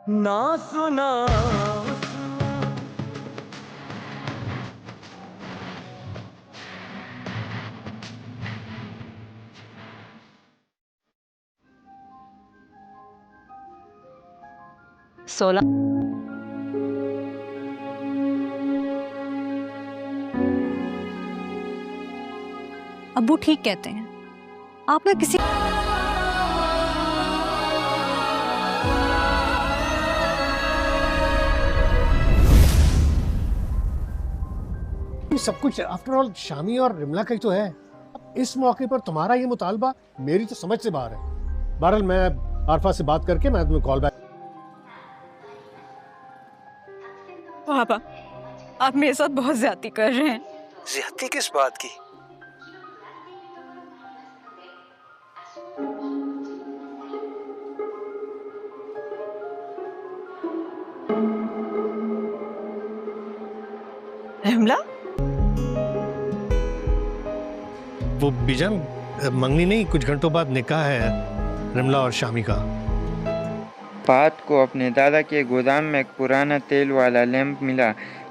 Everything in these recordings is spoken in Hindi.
ना सुना। 16। अब्बू ठीक कहते हैं। आप ना किसी ये सब कुछ आफ्टर ऑल शामी और रिमला का ही तो है। अब इस मौके पर तुम्हारा ये मुतालबा मेरी तो समझ से बाहर है। बहरहाल मैं आरफा से बात करके मैं तुम्हें कॉल बैक। पापा, आप मेरे साथ बहुत ज्यादती कर रहे हैं। ज्यादती किस बात की? रिमला, वो बीजन मंगनी नहीं, कुछ घंटों बाद निकाह है रिमला और शामी का। पात को अपने दादा के गोदाम में एक पुराना तेल वाला लैंप मिला।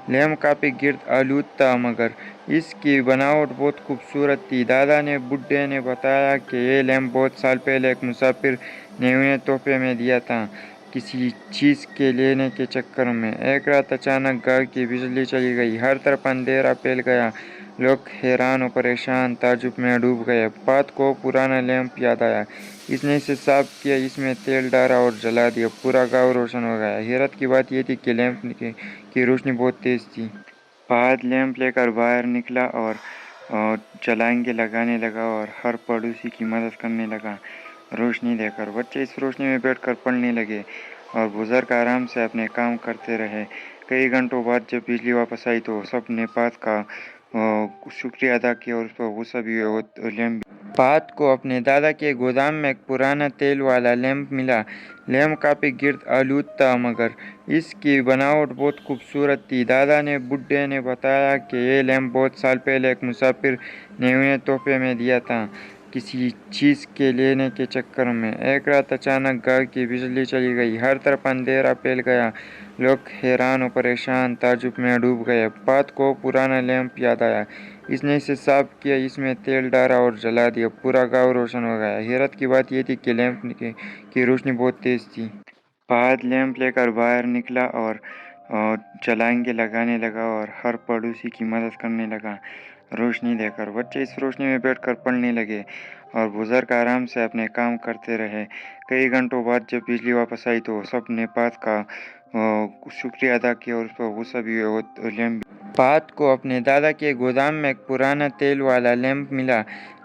लैंप काफी गिर्द आलूद था, मगर इसकी बनावट बहुत खूबसूरत थी। दादा ने बुड्ढे ने बताया कि ये लैंप बहुत साल पहले एक मुसाफिर ने उन्हें तोहफे में दिया था, किसी चीज़ के लेने के चक्कर में। एक रात अचानक घर की बिजली चली गई, हर तरफ अंधेरा फैल गया। लोग हैरान और परेशान ताज्जुब में डूब गए। पात को पुराना लैंप याद आया। इसने इसे साफ किया, इसमें तेल डाला और जला दिया। पूरा गांव रोशन हो गया। हैरत की बात यह थी कि लैंप की रोशनी बहुत तेज थी। फाहद लैंप लेकर बाहर निकला और जलाएंगे लगाने लगा और हर पड़ोसी की मदद करने लगा। रोशनी देखकर बच्चे इस रोशनी में बैठकर पढ़ने लगे और बुजुर्ग आराम से अपने काम करते रहे। कई घंटों बाद जब बिजली वापस आई तो सब ने पात का शुक्रिया अदा किया और उस पर गुस्सा भी हुआ। और लैंप पात को अपने दादा के गोदाम में एक पुराना तेल वाला लैंप मिला। लैंप काफी गिर्द आलूद था, मगर इसकी बनावट बहुत खूबसूरत थी। दादा ने बुड्ढे ने बताया कि ये लैंप बहुत साल पहले एक मुसाफिर ने उन्हें तोहफे में दिया था, किसी चीज़ के लेने के चक्कर में। एक रात अचानक घर की बिजली चली गई, हर तरफ अंधेरा फैल गया। लोग हैरान और परेशान ताज्जुब में डूब गए। पात को पुराना लैंप याद आया। इसने इसे साफ किया, इसमें तेल डाला और जला दिया। पूरा गांव रोशन हो गया। हैरत की बात यह थी कि लैंप की रोशनी बहुत तेज थी। फाहद लैंप लेकर बाहर निकला और जलाएंगे लगाने लगा और हर पड़ोसी की मदद करने लगा। रोशनी देखकर बच्चे इस रोशनी में बैठकर पढ़ने लगे और बुजुर्ग आराम से अपने काम करते रहे। कई घंटों बाद जब बिजली वापस आई तो सब ने पात का शुक्रिया अदा किया और उस पर गुस्सा भी हुआ। और लैंप पात को अपने दादा के गोदाम में एक पुराना तेल वाला लैंप मिला।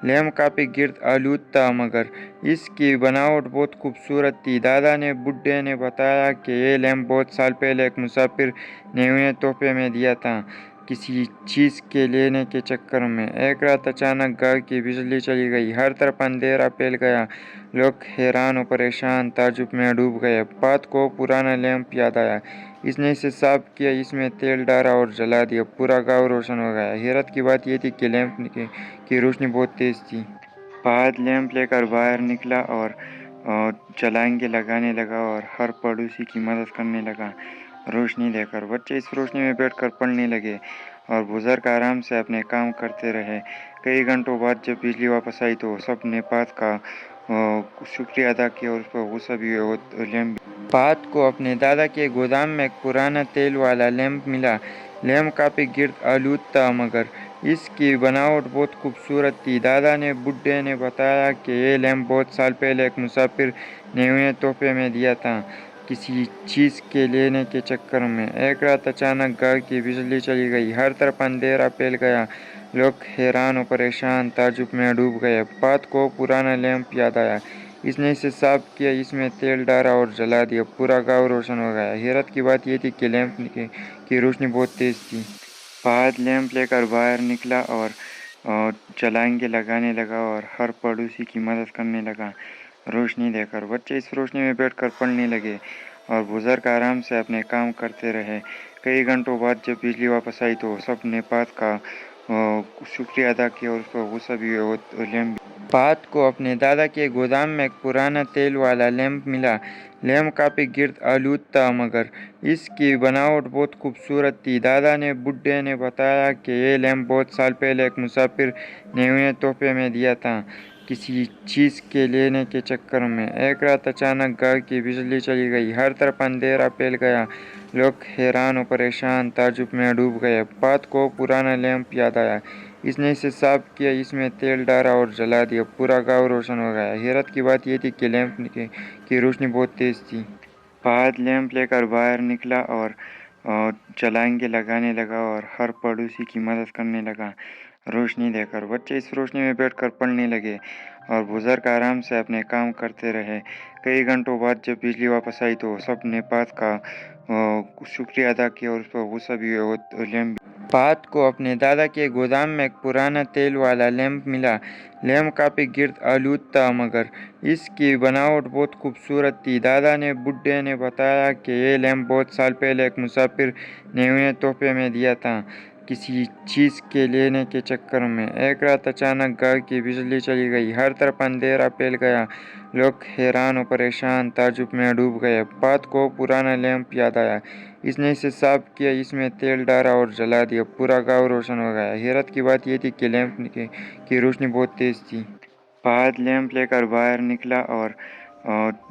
लैंप काफी गिर्द आलूद था, मगर इसकी बनावट बहुत खूबसूरत थी। दादा ने बुड्ढे ने बताया कि ये लैंप बहुत साल पहले एक मुसाफिर ने उन्हें तोहफे में दिया था, किसी चीज़ के लेने के चक्कर में। एक रात अचानक घर की बिजली चली गई, हर तरफ अंधेरा फैल गया। लोग हैरान और परेशान ताज्जुब में डूब गए। पात को पुराना लैंप याद आया। इसने इसे साफ किया, इसमें तेल डाला और जला दिया। पूरा गांव रोशन हो गया। हैरत की बात यह थी कि लैंप की रोशनी बहुत तेज थी। फाहद लैंप लेकर बाहर निकला और जलाएंगे लगाने लगा और हर पड़ोसी की मदद करने लगा। रोशनी देखकर बच्चे इस रोशनी में बैठकर पढ़ने लगे और बुजुर्ग आराम से अपने काम करते रहे। कई घंटों बाद जब बिजली वापस आई तो सब ने पात का शुक्रिया अदा किया और उस पर गुस्सा भी हुआ। और लैंप पात को अपने दादा के गोदाम में एक पुराना तेल वाला लैंप मिला। लैंप काफी गिर्द आलूद था, मगर इसकी बनावट बहुत खूबसूरत थी। दादा ने बुड्ढे ने बताया कि ये लैंप बहुत साल पहले एक मुसाफिर ने उन्हें तोहफे में दिया था, किसी चीज़ के लेने के चक्कर में। एक रात अचानक घर की बिजली चली गई, हर तरफ अंधेरा फैल गया। लोग हैरान और परेशान ताज्जुब में डूब गए। पात को पुराना लैंप याद आया। इसने इसे साफ किया, इसमें तेल डाला और जला दिया। पूरा गांव रोशन हो गया। हैरत की बात यह थी कि लैंप की रोशनी बहुत तेज थी। फाहद लैंप लेकर बाहर निकला और जलाएंगे लगाने लगा और हर पड़ोसी की मदद करने लगा। रोशनी देखकर बच्चे इस रोशनी में बैठकर पढ़ने लगे और बुजुर्ग आराम से अपने काम करते रहे। कई घंटों बाद जब बिजली वापस आई तो सब ने पात का शुक्रिया अदा किया और उस पर गुस्सा भी हुआ। और लैंप पात को अपने दादा के गोदाम में एक पुराना तेल वाला लैंप मिला। लैंप काफ़ी गिर्द आलूद था, मगर इसकी बनावट बहुत खूबसूरत थी। दादा ने बुड्ढे ने बताया कि ये लैंप बहुत साल पहले एक मुसाफिर ने उन्हें तोहफे में दिया था, किसी चीज़ के लेने के चक्कर में। एक रात अचानक घर की बिजली चली गई, हर तरफ अंधेरा फैल गया। लोग हैरान और परेशान ताज्जुब में डूब गए। पात को पुराना लैंप याद आया। इसने इसे साफ किया, इसमें तेल डाला और जला दिया। पूरा गांव रोशन हो गया। हैरत की बात यह थी कि लैंप की रोशनी बहुत तेज थी। पात लैंप लेकर बाहर निकला और छलांगे लगाने लगा और हर पड़ोसी की मदद करने लगा। रोशनी देखकर बच्चे इस रोशनी में बैठकर पढ़ने लगे और बुजुर्ग आराम से अपने काम करते रहे। कई घंटों बाद जब बिजली वापस आई तो सबने पात का शुक्रिया अदा किया और उस पर गुस्सा भी हुआ। और लैंप पात को अपने दादा के गोदाम में एक पुराना तेल वाला लैंप मिला। लैंप काफ़ी गिर्द आलूद था, मगर इसकी बनावट बहुत खूबसूरत थी। दादा ने बुड्ढे ने बताया कि ये लैंप बहुत साल पहले एक मुसाफिर ने उन्हें तोहफे में दिया था, किसी चीज़ के लेने के चक्कर में। एक रात अचानक घर की बिजली चली गई, हर तरफ अंधेरा फैल गया। लोग हैरान और परेशान ताज्जुब में डूब गए। पात को पुराना लैंप याद आया। इसने इसे साफ किया, इसमें तेल डाला और जला दिया। पूरा गांव रोशन हो गया। हैरत की बात यह थी कि लैंप की रोशनी बहुत तेज थी। पात लैंप लेकर बाहर निकला और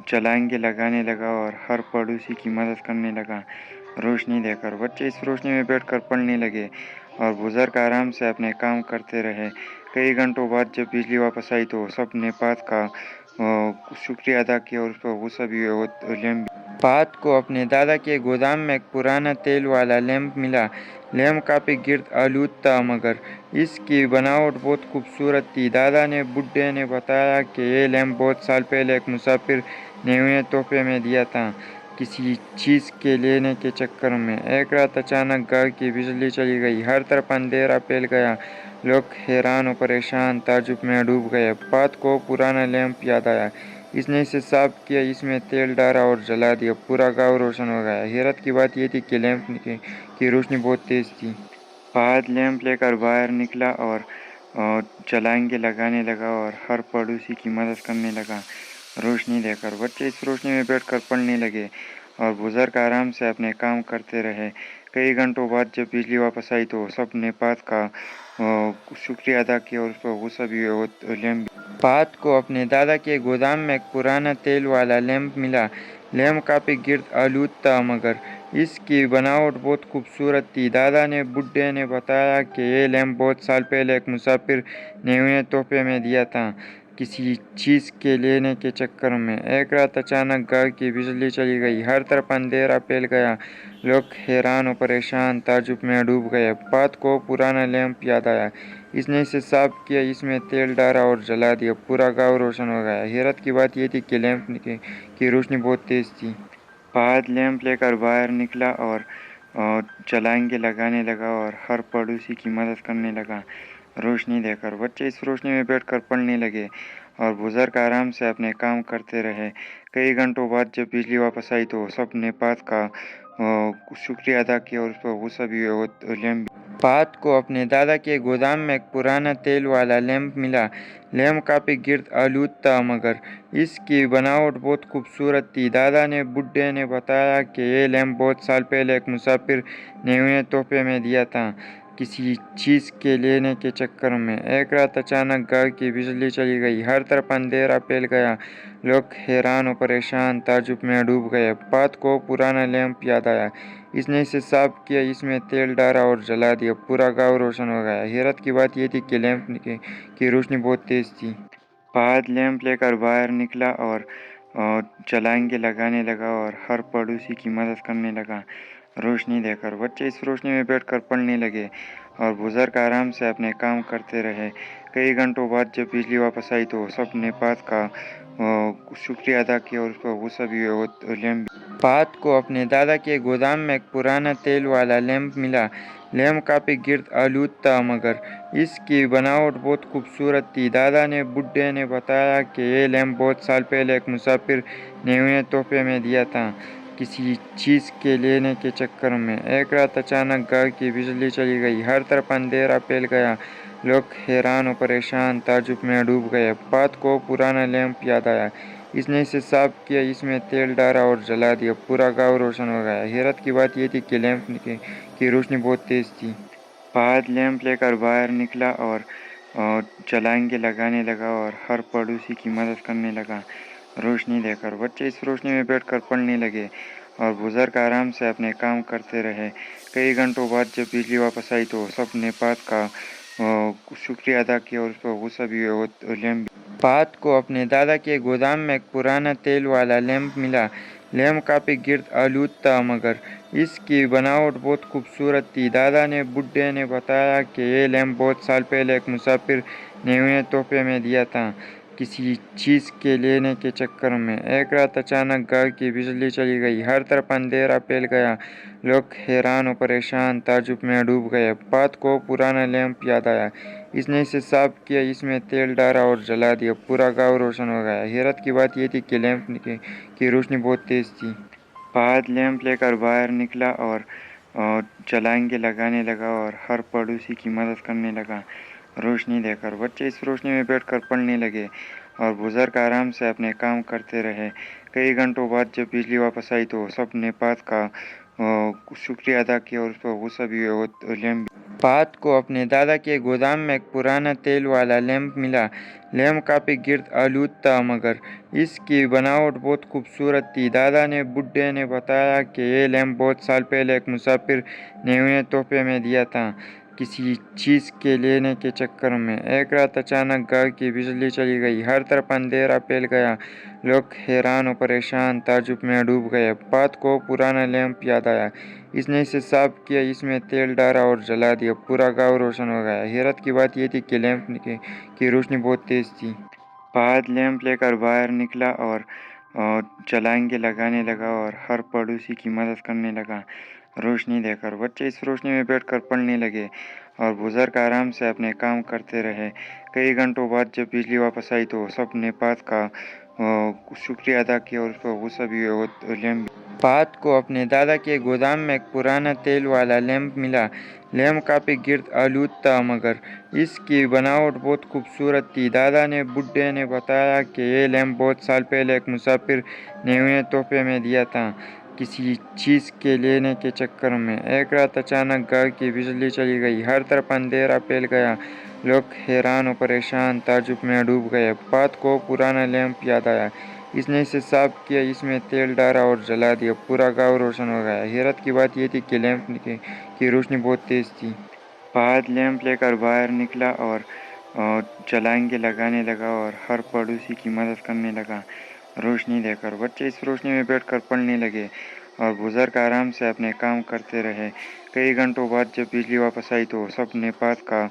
छलांगे लगाने लगा और हर पड़ोसी की मदद करने लगा। रोशनी देखकर बच्चे इस रोशनी में बैठकर पढ़ने लगे और बुजुर्ग आराम से अपने काम करते रहे। कई घंटों बाद जब बिजली वापस आई तो सबने पात का शुक्रिया अदा किया और उस पर गुस्सा भी हुआ। और लैंप पात को अपने दादा के गोदाम में एक पुराना तेल वाला लैंप मिला। लैंप काफ़ी गिर्द आलूद था, मगर इसकी बनावट बहुत खूबसूरत थी। दादा ने बुड्ढे ने बताया कि ये लैंप बहुत साल पहले एक मुसाफिर ने उन्हें तोहफे में दिया था, किसी चीज़ के लेने के चक्कर में। एक रात अचानक घर की बिजली चली गई, हर तरफ अंधेरा फैल गया। लोग हैरान और परेशान ताज्जुब में डूब गए। पात को पुराना लैंप याद आया। इसने इसे साफ किया, इसमें तेल डाला और जला दिया। पूरा गांव रोशन हो गया। हैरत की बात यह थी कि लैंप की रोशनी बहुत तेज थी। पात लैंप लेकर बाहर निकला और छलांगे लगाने लगा और हर पड़ोसी की मदद करने लगा। रोशनी देखकर बच्चे इस रोशनी में बैठकर पढ़ने लगे और बुजुर्ग आराम से अपने काम करते रहे। कई घंटों बाद जब बिजली वापस आई तो सबने पात का शुक्रिया अदा किया और उस पर गुस्सा भी हुआ। और लैंप पात को अपने दादा के गोदाम में एक पुराना तेल वाला लैंप मिला। लैंप काफ़ी गिर्द आलूद था, मगर इसकी बनावट बहुत खूबसूरत थी। दादा ने बुड्ढे ने बताया कि ये लैंप बहुत साल पहले एक मुसाफिर ने उन्हें तोहफे में दिया था, किसी चीज़ के लेने के चक्कर में। एक रात अचानक घर की बिजली चली गई, हर तरफ अंधेरा फैल गया। लोग हैरान और परेशान ताज्जुब में डूब गए। पात को पुराना लैंप याद आया। इसने इसे साफ किया, इसमें तेल डाला और जला दिया। पूरा गांव रोशन हो गया। हैरत की बात यह थी कि लैंप की रोशनी बहुत तेज थी। पात लैंप लेकर बाहर निकला और छलांगे लगाने लगा और हर पड़ोसी की मदद करने लगा। रोशनी देखकर बच्चे इस रोशनी में बैठकर पढ़ने लगे और बुजुर्ग आराम से अपने काम करते रहे। कई घंटों बाद जब बिजली वापस आई तो सबने पात का शुक्रिया अदा किया और उस पर गुस्सा भी हुआ। और लैंप पात को अपने दादा के गोदाम में एक पुराना तेल वाला लैंप मिला। लैंप काफ़ी गिर्द आलूद था, मगर इसकी बनावट बहुत खूबसूरत थी। दादा ने बुड्ढे ने बताया कि ये लैंप बहुत साल पहले एक मुसाफिर ने उन्हें तोहफे में दिया था, किसी चीज़ के लेने के चक्कर में। एक रात अचानक घर की बिजली चली गई, हर तरफ अंधेरा फैल गया। लोग हैरान और परेशान ताज्जुब में डूब गए। पात को पुराना लैंप याद आया। इसने इसे साफ किया, इसमें तेल डाला और जला दिया। पूरा गांव रोशन हो गया। हैरत की बात यह थी कि लैंप की रोशनी बहुत तेज थी। पात लैंप लेकर बाहर निकला और छलांगे लगाने लगा और हर पड़ोसी की मदद करने लगा। रोशनी देखकर बच्चे इस रोशनी में बैठकर पढ़ने लगे और बुजुर्ग आराम से अपने काम करते रहे। कई घंटों बाद जब बिजली वापस आई तो सबने पात का शुक्रिया अदा किया और उस पर गुस्सा भी हुआ। और लैंप पात को अपने दादा के गोदाम में एक पुराना तेल वाला लैंप मिला। लैंप काफ़ी गिर्द आलूद था, मगर इसकी बनावट बहुत खूबसूरत थी। दादा ने बुड्ढे ने बताया कि ये लैंप बहुत साल पहले एक मुसाफिर ने उन्हें तोहफे में दिया था, किसी चीज़ के लेने के चक्कर में। एक रात अचानक घर की बिजली चली गई, हर तरफ अंधेरा फैल गया। लोग हैरान और परेशान ताज्जुब में डूब गए। पात को पुराना लैंप याद आया। इसने इसे साफ किया, इसमें तेल डाला और जला दिया। पूरा गांव रोशन हो गया। हैरत की बात यह थी कि लैंप की रोशनी बहुत तेज थी। फहद लैंप लेकर बाहर निकला और छलांगे लगाने लगा और हर पड़ोसी की मदद करने लगा। रोशनी देखकर बच्चे इस रोशनी में बैठकर पढ़ने लगे और बुजुर्ग आराम से अपने काम करते रहे। कई घंटों बाद जब बिजली वापस आई तो सब ने पात का शुक्रिया अदा किया और उस पर गुस्सा भी हुआ और लैंप पात को अपने दादा के गोदाम में एक पुराना तेल वाला लैंप मिला। लैंप काफी गिर्द आलूद था, मगर इसकी बनावट बहुत खूबसूरत थी। दादा ने बुड्ढे ने बताया कि ये लैंप बहुत साल पहले एक मुसाफिर ने उन्हें तोहफे में दिया था, किसी चीज़ के लेने के चक्कर में। एक रात अचानक गांव की बिजली चली गई। हर तरफ अंधेरा फैल गया। लोग हैरान और परेशान ताज्जुब में डूब गए। पात को पुराना लैंप याद आया। इसने इसे साफ किया, इसमें तेल डाला और जला दिया। पूरा गांव रोशन हो गया। हैरत की बात यह थी कि लैंप की रोशनी बहुत तेज थी। फहद लैंप लेकर बाहर निकला और छलांगे लगाने लगा और हर पड़ोसी की मदद करने लगा। रोशनी देखकर बच्चे इस रोशनी में बैठकर पढ़ने लगे और बुजुर्ग आराम से अपने काम करते रहे। कई घंटों बाद जब बिजली वापस आई तो सब ने पात का शुक्रिया अदा किया और उस पर गुस्सा भी हुआ और लैंप पात को अपने दादा के गोदाम में एक पुराना तेल वाला लैंप मिला। लैंप काफी गिर्द आलूद था, मगर इसकी बनावट बहुत खूबसूरत थी। दादा ने बुड्ढे ने बताया कि ये लैंप बहुत साल पहले एक मुसाफिर ने उन्हें तोहफे में दिया था, किसी चीज़ के लेने के चक्कर में। एक रात अचानक गांव की बिजली चली गई। हर तरफ अंधेरा फैल गया। लोग हैरान और परेशान ताज्जुब में डूब गए। पात को पुराना लैंप याद आया। इसने इसे साफ किया, इसमें तेल डाला और जला दिया। पूरा गांव रोशन हो गया। हैरत की बात यह थी कि लैंप की रोशनी बहुत तेज थी। फहद लैंप लेकर बाहर निकला और छलांगे लगाने लगा और हर पड़ोसी की मदद करने लगा। रोशनी देखकर बच्चे इस रोशनी में बैठकर पढ़ने लगे और बुजुर्ग आराम से अपने काम करते रहे। कई घंटों बाद जब बिजली वापस आई तो सब ने पात का शुक्रिया अदा किया और उस पर गुस्सा भी हुआ और लैंप पात को अपने दादा के गोदाम में एक पुराना तेल वाला लैंप मिला। लैंप काफी गिर्द आलूद था, मगर इसकी बनावट बहुत खूबसूरत थी। दादा ने बुड्ढे ने बताया कि ये लैंप बहुत साल पहले एक मुसाफिर ने उन्हें तोहफे में दिया था, किसी चीज़ के लेने के चक्कर में। एक रात अचानक गांव की बिजली चली गई। हर तरफ अंधेरा फैल गया। लोग हैरान और परेशान ताज्जुब में डूब गए। पात को पुराना लैंप याद आया। इसने इसे साफ किया, इसमें तेल डाला और जला दिया। पूरा गांव रोशन हो गया। हैरत की बात यह थी कि लैंप की रोशनी बहुत तेज थी। फहद लैंप लेकर बाहर निकला और छलांगे लगाने लगा और हर पड़ोसी की मदद करने लगा। रोशनी देखकर बच्चे इस रोशनी में बैठकर पढ़ने लगे और बुजुर्ग आराम से अपने काम करते रहे। कई घंटों बाद जब बिजली वापस आई तो सब ने पात का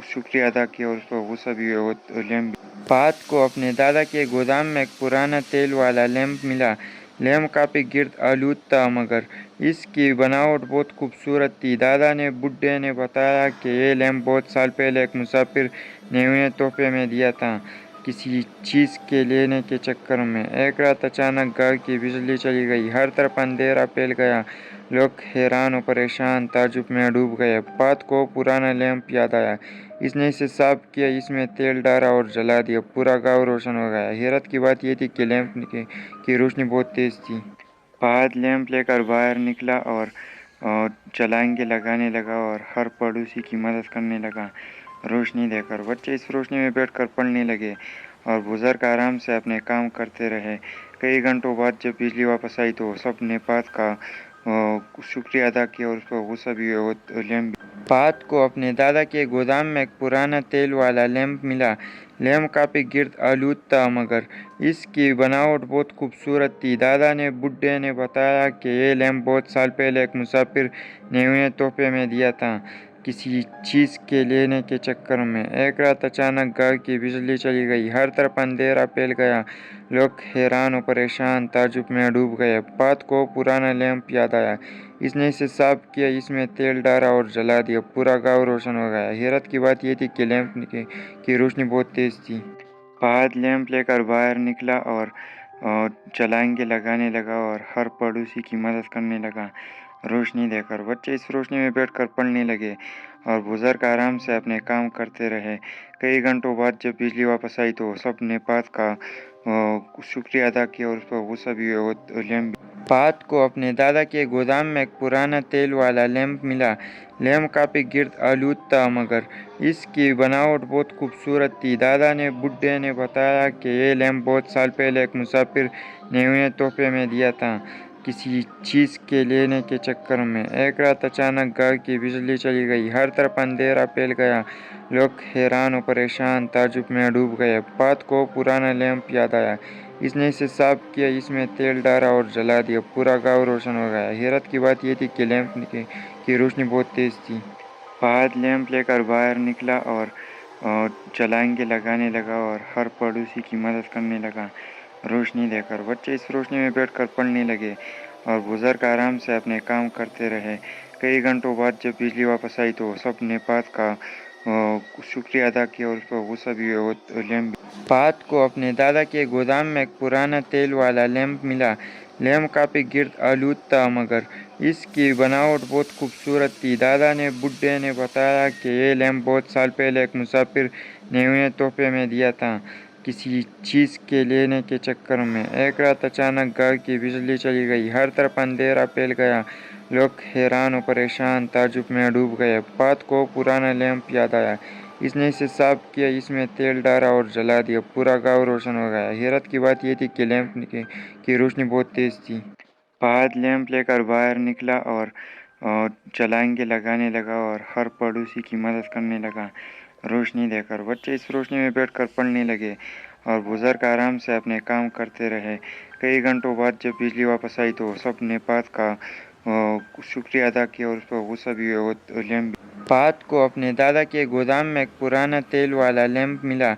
शुक्रिया अदा किया और उस पर गुस्सा भी हुआ और लैंप पात को अपने दादा के गोदाम में एक पुराना तेल वाला लैंप मिला। लैंप काफी गिर्द आलूद था, मगर इसकी बनावट बहुत खूबसूरत थी। दादा ने बुड्ढे ने बताया कि ये लैंप बहुत साल पहले एक मुसाफिर ने उन्हें तोहफे में दिया था, किसी चीज़ के लेने के चक्कर में। एक रात अचानक गांव की बिजली चली गई। हर तरफ अंधेरा फैल गया। लोग हैरान और परेशान ताज्जुब में डूब गए। पात को पुराना लैंप याद आया। इसने इसे साफ किया, इसमें तेल डाला और जला दिया। पूरा गांव रोशन हो गया। हैरत की बात यह थी कि लैंप की रोशनी बहुत तेज थी। फहद लैंप लेकर बाहर निकला और छलांगे लगाने लगा और हर पड़ोसी की मदद करने लगा। रोशनी देखकर बच्चे इस रोशनी में बैठकर पढ़ने लगे और बुजुर्ग आराम से अपने काम करते रहे। कई घंटों बाद जब बिजली वापस आई तो सब ने पात का शुक्रिया अदा किया और उस पर गुस्सा भी हुआ और लैंप पात को अपने दादा के गोदाम में एक पुराना तेल वाला लैंप मिला। लैंप काफी गिर्द आलूद था, मगर इसकी बनावट बहुत खूबसूरत थी। दादा ने बुड्ढे ने बताया कि ये लैंप बहुत साल पहले एक मुसाफिर ने उन्हें तोहफे में दिया था, किसी चीज़ के लेने के चक्कर में। एक रात अचानक गांव की बिजली चली गई। हर तरफ अंधेरा फैल गया। लोग हैरान और परेशान ताज्जुब में डूब गए। पात को पुराना लैंप याद आया। इसने इसे साफ किया, इसमें तेल डाला और जला दिया। पूरा गांव रोशन हो गया। हैरत की बात यह थी कि लैंप की रोशनी बहुत तेज थी। फहद लैंप लेकर बाहर निकला और छलांगे लगाने लगा और हर पड़ोसी की मदद करने लगा। रोशनी देखकर बच्चे इस रोशनी में बैठकर पढ़ने लगे और बुजुर्ग आराम से अपने काम करते रहे। कई घंटों बाद जब बिजली वापस आई तो सबने पात का शुक्रिया अदा किया और उस पर गुस्सा भी हुआ। वो लैम्प पात को अपने दादा के गोदाम में एक पुराना तेल वाला लैंप मिला। लैंप काफ़ी गिर्द आलूद था, मगर इसकी बनावट बहुत खूबसूरत थी। दादा ने बुड्ढे ने बताया कि ये लैंप बहुत साल पहले एक मुसाफिर ने उन्हें तोहफे में दिया था, किसी चीज़ के लेने के चक्कर में। एक रात अचानक घर की बिजली चली गई, हर तरफ अंधेरा फैल गया। लोग हैरान और परेशान ताज्जुब में डूब गए। पात को पुराना लैंप याद आया। इसने इसे साफ किया, इसमें तेल डाला और जला दिया। पूरा गांव रोशन हो गया। हैरत की बात यह थी कि लैंप की रोशनी बहुत तेज थी। फाहद लैंप लेकर बाहर निकला और छलांगे लगाने लगा और हर पड़ोसी की मदद करने लगा। रोशनी देकर बच्चे इस रोशनी में बैठकर पढ़ने लगे और बुजुर्ग आराम से अपने काम करते रहे। कई घंटों बाद जब बिजली वापस आई तो सबने पात का शुक्रिया अदा किया और उस पर गुस्सा भी हुआ। वो लैंप पात को अपने दादा के गोदाम में एक पुराना तेल वाला लैंप मिला। लैंप काफ़ी गिर्द आलूद था, मगर इसकी बनावट बहुत खूबसूरत थी। दादा ने बुड्ढे ने बताया कि ये लैंप बहुत साल पहले एक मुसाफिर ने उन्हें तोहफे में दिया था, किसी चीज़ के लेने के चक्कर में। एक रात अचानक घर की बिजली चली गई, हर तरफ अंधेरा फैल गया। लोग हैरान और परेशान ताज्जुब में डूब गए। पात को पुराना लैंप याद आया। इसने इसे साफ किया, इसमें तेल डाला और जला दिया। पूरा गांव रोशन हो गया। हैरत की बात यह थी कि लैंप की रोशनी बहुत तेज थी। फाहद लैंप लेकर बाहर निकला और छलांगे लगाने लगा और हर पड़ोसी की मदद करने लगा। रोशनी देकर बच्चे इस रोशनी में बैठकर पढ़ने लगे और बुजुर्ग आराम से अपने काम करते रहे। कई घंटों बाद जब बिजली वापस आई तो सबने पात का शुक्रिया अदा किया और उस पर गुस्सा भी हुआ। वो लैंप पात को अपने दादा के गोदाम में एक पुराना तेल वाला लैंप मिला।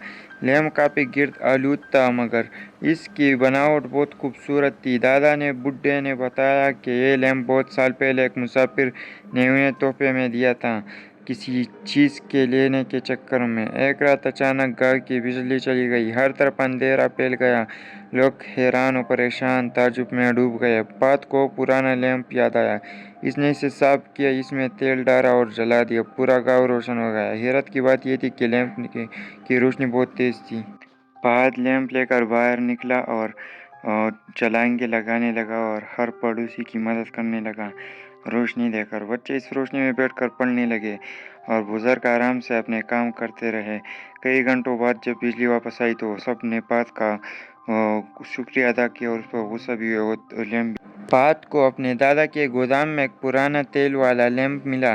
लैंप काफ़ी गिर्द आलूद था, मगर इसकी बनावट बहुत खूबसूरत थी। दादा ने बुड्ढे ने बताया कि ये लैंप बहुत साल पहले एक मुसाफिर ने उन्हें तोहफे में दिया था, किसी चीज़ के लेने के चक्कर में। एक रात अचानक घर की बिजली चली गई, हर तरफ अंधेरा फैल गया। लोग हैरान और परेशान ताज्जुब में डूब गए। पात को पुराना लैंप याद आया। इसने इसे साफ किया, इसमें तेल डाला और जला दिया। पूरा गांव रोशन हो गया। हैरत की बात यह थी कि लैंप की रोशनी बहुत तेज थी। फाहद लैंप लेकर बाहर निकला और छलांगे लगाने लगा और हर पड़ोसी की मदद करने लगा। रोशनी देकर बच्चे इस रोशनी में बैठकर पढ़ने लगे और बुजुर्ग आराम से अपने काम करते रहे। कई घंटों बाद जब बिजली वापस आई तो सबने पात का शुक्रिया अदा किया और उस पर गुस्सा भी हुआ। वो लैंप पात को अपने दादा के गोदाम में एक पुराना तेल वाला लैंप मिला।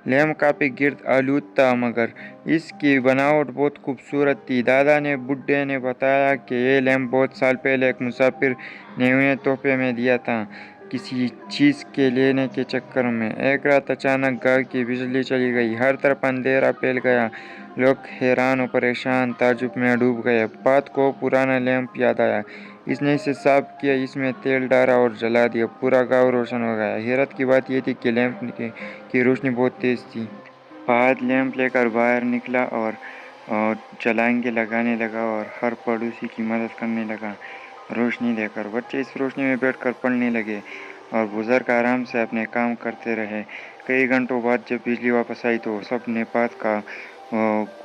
लैंप काफ़ी गिर्द आलूद था, मगर इसकी बनावट बहुत खूबसूरत थी। दादा ने बुड्ढे ने बताया कि ये लैंप बहुत साल पहले एक मुसाफिर ने उन्हें तोहफे में दिया था, किसी चीज़ के लेने के चक्कर में। एक रात अचानक घर की बिजली चली गई, हर तरफ अंधेरा फैल गया। लोग हैरान और परेशान ताज्जुब में डूब गए। पात को पुराना लैंप याद आया। इसने इसे साफ किया, इसमें तेल डाला और जला दिया। पूरा गांव रोशन हो गया। हैरत की बात यह थी कि लैंप की रोशनी बहुत तेज थी। फाहद लैंप लेकर बाहर निकला और छलांगे लगाने लगा और हर पड़ोसी की मदद करने लगा। रोशनी देकर बच्चे इस रोशनी में बैठकर पढ़ने लगे और बुजुर्ग आराम से अपने काम करते रहे। कई घंटों बाद जब बिजली वापस आई तो सबने पात का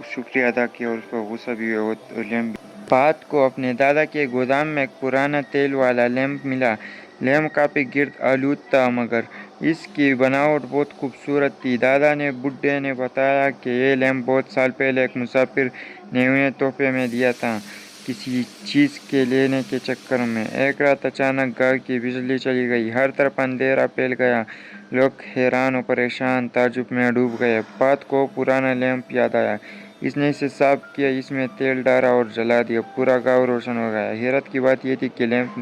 शुक्रिया अदा किया और उस पर गुस्सा भी हुआ। वो लैंप पात को अपने दादा के गोदाम में एक पुराना तेल वाला लैंप मिला। लैंप काफ़ी गिर्द आलूद था, मगर इसकी बनावट बहुत खूबसूरत थी। दादा ने बुड्ढे ने बताया कि ये लैंप बहुत साल पहले एक मुसाफिर ने उन्हें तोहफे में दिया था, किसी चीज़ के लेने के चक्कर में। एक रात अचानक घर की बिजली चली गई, हर तरफ अंधेरा फैल गया। लोग हैरान और परेशान ताज्जुब में डूब गए। पात को पुराना लैंप याद आया। इसने इसे साफ किया, इसमें तेल डाला और जला दिया। पूरा गांव रोशन हो गया। हैरत की बात यह थी कि लैंप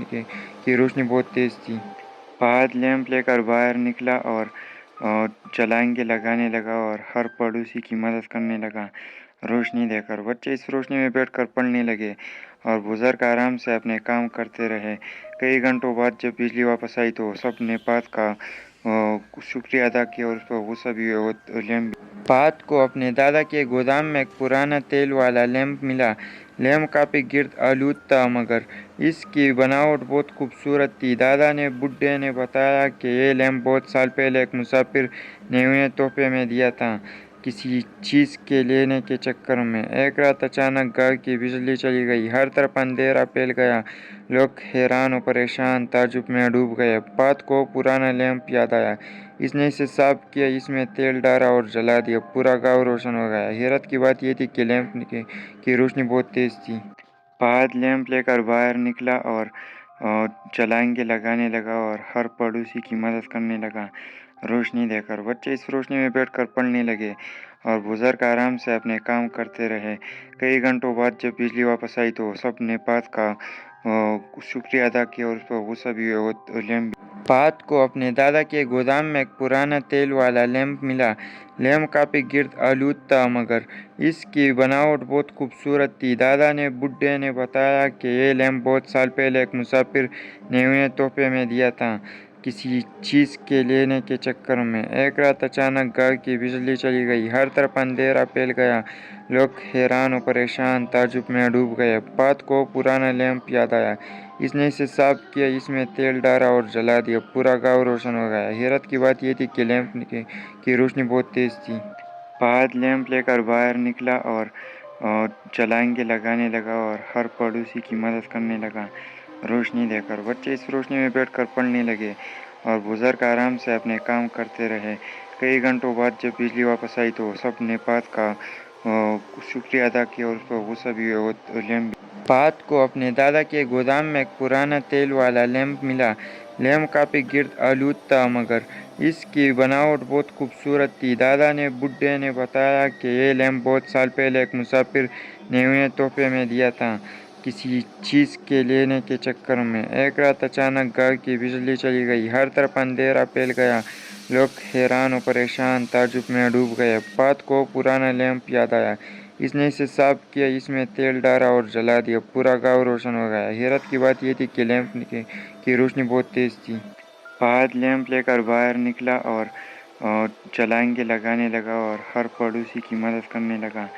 की रोशनी बहुत तेज थी। फाहद लैंप लेकर बाहर निकला और छलांगे लगाने लगा और हर पड़ोसी की मदद करने लगा। रोशनी देकर बच्चे इस रोशनी में बैठकर पढ़ने लगे और बुजुर्ग आराम से अपने काम करते रहे। कई घंटों बाद जब बिजली वापस आई तो सबने पात का शुक्रिया अदा किया और उस पर गुस्सा भी हुआ। वो लैंप पात को अपने दादा के गोदाम में एक पुराना तेल वाला लैंप मिला। लैंप काफ़ी गिर्द आलूद था, मगर इसकी बनावट बहुत खूबसूरत थी। दादा ने बुड्ढे ने बताया कि ये लैंप बहुत साल पहले एक मुसाफिर ने उन्हें तोहफे में दिया था, किसी चीज़ के लेने के चक्कर में। एक रात अचानक घर की बिजली चली गई, हर तरफ अंधेरा फैल गया। लोग हैरान और परेशान ताज्जुब में डूब गए। बात को पुराना लैंप याद आया। इसने इसे साफ किया, इसमें तेल डाला और जला दिया। पूरा गांव रोशन हो गया। हैरत की बात यह थी कि लैंप की रोशनी बहुत तेज थी। फहद लैंप लेकर बाहर निकला और छलांगे लगाने लगा और हर पड़ोसी की मदद करने लगा। रोशनी देखकर बच्चे इस रोशनी में बैठकर पढ़ने लगे और बुजुर्ग आराम से अपने काम करते रहे। कई घंटों बाद जब बिजली वापस आई तो सबने बात का शुक्रिया अदा किया और उस पर गुस्सा भी हुआ। और लैंप फहद को अपने दादा के गोदाम में एक पुराना तेल वाला लैंप मिला। लैंप काफ़ी गिर्द आलूद था, मगर इसकी बनावट बहुत खूबसूरत थी। दादा ने बुड्ढे ने बताया कि ये लैंप बहुत साल पहले एक मुसाफिर ने उन्हें तोहफे में दिया था, किसी चीज़ के लेने के चक्कर में। एक रात अचानक घर की बिजली चली गई, हर तरफ अंधेरा फैल गया। लोग हैरान और परेशान ताज्जुब में डूब गए। बात को पुराना लैंप याद आया। इसने इसे साफ किया, इसमें तेल डाला और जला दिया। पूरा गांव रोशन हो गया। हैरत की बात यह थी कि लैंप की रोशनी बहुत तेज थी। फहद लैंप लेकर बाहर निकला और छलांगे लगाने लगा और हर पड़ोसी की मदद करने लगा। रोशनी देखकर बच्चे इस रोशनी में बैठकर पढ़ने लगे और बुजुर्ग आराम से अपने काम करते रहे। कई घंटों बाद जब बिजली वापस आई तो सबने बात का शुक्रिया अदा किया और उस पर गुस्सा भी हुआ। और लैंप फहद को अपने दादा के गोदाम में एक पुराना तेल वाला लैंप मिला। लैंप काफ़ी गिर्द आलूद था, मगर इसकी बनावट बहुत खूबसूरत थी। दादा ने बुड्ढे ने बताया कि ये लैंप बहुत साल पहले एक मुसाफिर ने उन्हें तोहफे में दिया था, किसी चीज़ के लेने के चक्कर में। एक रात अचानक घर की बिजली चली गई, हर तरफ अंधेरा फैल गया। लोग हैरान और परेशान ताज्जुब में डूब गए। बात को पुराना लैंप याद आया। इसने इसे साफ किया, इसमें तेल डाला और जला दिया। पूरा गांव रोशन हो गया। हैरत की बात यह थी कि लैंप की रोशनी बहुत तेज थी। फहद लैंप लेकर बाहर निकला और छलांगे लगाने लगा और हर पड़ोसी की मदद करने लगा।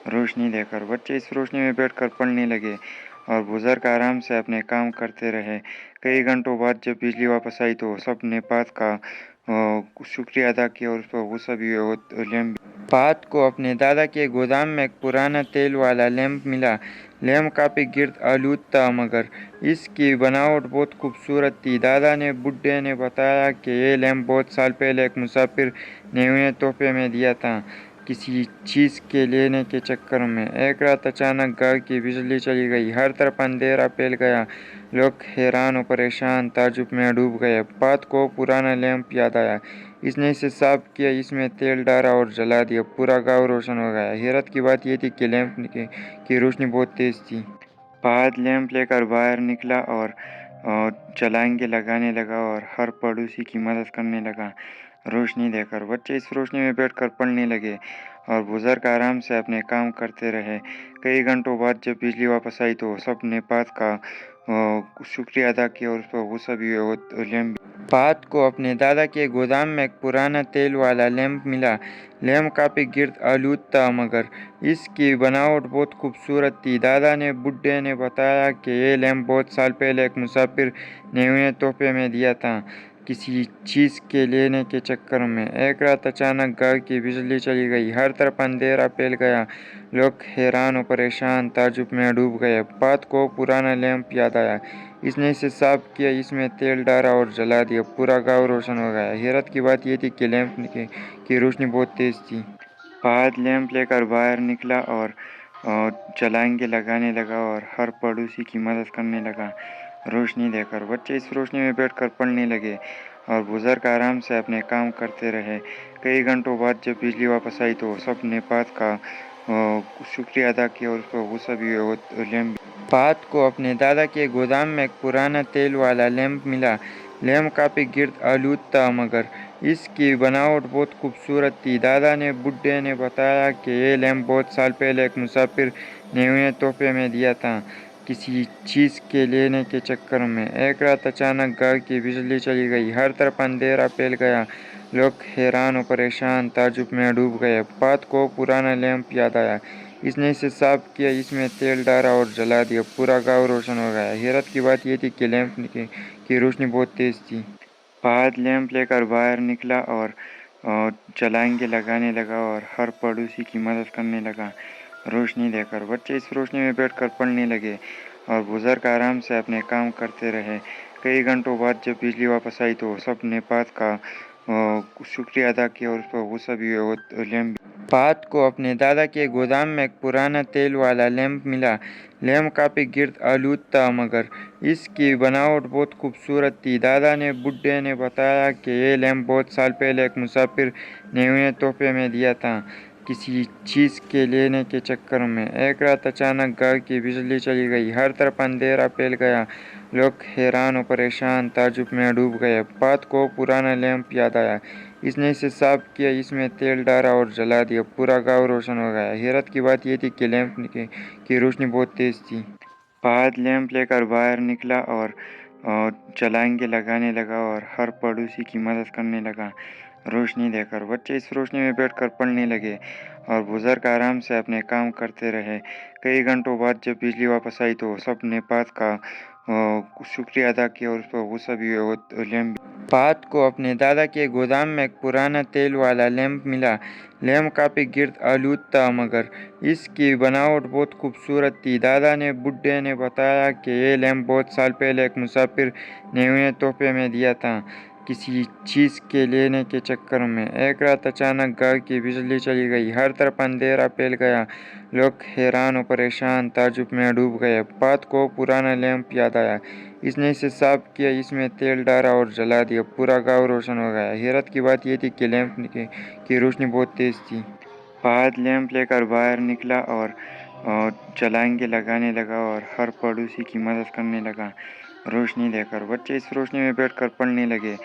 रोशनी देखकर बच्चे इस रोशनी में बैठकर पढ़ने लगे और बुजुर्ग आराम से अपने काम करते रहे। कई घंटों बाद जब बिजली वापस आई तो सबने बात का शुक्रिया अदा किया और उस पर गुस्सा भी हुआ। और लैंप फहद को अपने दादा के गोदाम में एक पुराना तेल वाला लैंप मिला। लैंप काफ़ी गिर्द आलूद था, मगर इसकी बनावट बहुत खूबसूरत थी। दादा ने बुड्ढे ने बताया कि ये लैंप बहुत साल पहले एक मुसाफिर ने उन्हें तोहफे में दिया था, किसी चीज़ के लेने के चक्कर में। एक रात अचानक घर की बिजली चली गई, हर तरफ अंधेरा फैल गया। लोग हैरान और परेशान ताज्जुब में डूब गए। बात को पुराना लैंप याद आया। इसने इसे साफ किया, इसमें तेल डाला और जला दिया। पूरा गांव रोशन हो गया। हैरत की बात यह थी कि लैंप की रोशनी बहुत तेज थी। फहद लैंप लेकर बाहर निकला और छलांगे लगाने लगा और हर पड़ोसी की मदद करने लगा। रोशनी देखकर बच्चे इस रोशनी में बैठकर पढ़ने लगे और बुजुर्ग आराम से अपने काम करते रहे। कई घंटों बाद जब बिजली वापस आई तो सबने बात का शुक्रिया अदा किया और उस पर गुस्सा भी हुआ। और लैंप फहद को अपने दादा के गोदाम में एक पुराना तेल वाला लैंप मिला। लैंप काफ़ी गिर्द आलूद था, मगर इसकी बनावट बहुत खूबसूरत थी। दादा ने बुड्ढे ने बताया कि ये लैंप बहुत साल पहले एक मुसाफिर ने उन्हें तोहफे में दिया था, किसी चीज़ के लेने के चक्कर में। एक रात अचानक घर की बिजली चली गई, हर तरफ अंधेरा फैल गया। लोग हैरान और परेशान ताज्जुब में डूब गए। बात को पुराना लैंप याद आया। इसने इसे साफ किया, इसमें तेल डाला और जला दिया। पूरा गांव रोशन हो गया। हैरत की बात यह थी कि लैंप की रोशनी बहुत तेज थी। फहद लैंप लेकर बाहर निकला और छलांगे लगाने लगा और हर पड़ोसी की मदद करने लगा। रोशनी देखकर बच्चे इस रोशनी में बैठकर पढ़ने लगे और बुजुर्ग आराम से अपने काम करते रहे। कई घंटों बाद जब बिजली वापस आई तो सबने बात का शुक्रिया अदा किया और उस पर गुस्सा भी हुआ। और लैंप फहद को अपने दादा के गोदाम में एक पुराना तेल वाला लैंप मिला। लैंप काफ़ी गिर्द आलूद था, मगर इसकी बनावट बहुत खूबसूरत थी। दादा ने बुड्ढे ने बताया कि ये लैंप बहुत साल पहले एक मुसाफिर ने उन्हें तोहफे में दिया था, किसी चीज़ के लेने के चक्कर में। एक रात अचानक घर की बिजली चली गई, हर तरफ अंधेरा फैल गया। लोग हैरान और परेशान ताज्जुब में डूब गए। बात को पुराना लैंप याद आया। इसने इसे साफ किया, इसमें तेल डाला और जला दिया। पूरा गांव रोशन हो गया। हैरत की बात यह थी कि लैंप की रोशनी बहुत तेज थी। फहद लैंप लेकर बाहर निकला और छलांगे लगाने लगा और हर पड़ोसी की मदद करने लगा। रोशनी देकर बच्चे इस रोशनी में बैठकर पढ़ने लगे और बुजुर्ग आराम से अपने काम करते रहे। कई घंटों बाद जब बिजली वापस आई तो सबने पात का शुक्रिया अदा किया और उसपर वो सभी लैम्प पात को अपने दादा के गोदाम में एक पुराना तेल वाला लैंप मिला। लैंप काफ़ी गिर्द आलूद था मगर इसकी बनावट बहुत खूबसूरत थी। दादा ने बुड्ढे ने बताया कि ये लैंप बहुत साल पहले एक मुसाफिर ने उन्हें तोहफे में दिया था किसी चीज़ के लेने के चक्कर में। एक रात अचानक घर की बिजली चली गई, हर तरफ अंधेरा फैल गया। लोग हैरान और परेशान ताज्जुब में डूब गए। पात को पुराना लैंप याद आया। इसने इसे साफ किया, इसमें तेल डाला और जला दिया। पूरा गांव रोशन हो गया। हैरत की बात यह थी कि लैंप की रोशनी बहुत तेज थी। पात लैंप लेकर बाहर निकला और छलांगे लगाने लगा और हर पड़ोसी की मदद करने लगा। रोशनी देकर बच्चे इस रोशनी में बैठकर पढ़ने लगे और बुजुर्ग आराम से अपने काम करते रहे। कई घंटों बाद जब बिजली वापस आई तो सबने पात का शुक्रिया अदा किया और उसपर वो सभी लैंप पात को अपने दादा के गोदाम में एक पुराना तेल वाला लैंप मिला। लैंप काफ़ी गिर्द आलूद था मगर इसकी बनावट बहुत खूबसूरत थी। दादा ने बुड्ढे ने बताया कि ये लैंप बहुत साल पहले एक मुसाफिर ने उन्हें तोहफे में दिया था किसी चीज़ के लेने के चक्कर में। एक रात अचानक घर की बिजली चली गई, हर तरफ अंधेरा फैल गया। लोग हैरान और परेशान ताज्जुब में डूब गए। पात को पुराना लैंप याद आया। इसने इसे साफ किया, इसमें तेल डाला और जला दिया। पूरा गांव रोशन हो गया। हैरत की बात यह थी कि लैंप की रोशनी बहुत तेज थी। पात लैंप लेकर बाहर निकला और छलांगे लगाने लगा और हर पड़ोसी की मदद करने लगा। रोशनी देकर बच्चे इस रोशनी में बैठकर पढ़ने लगे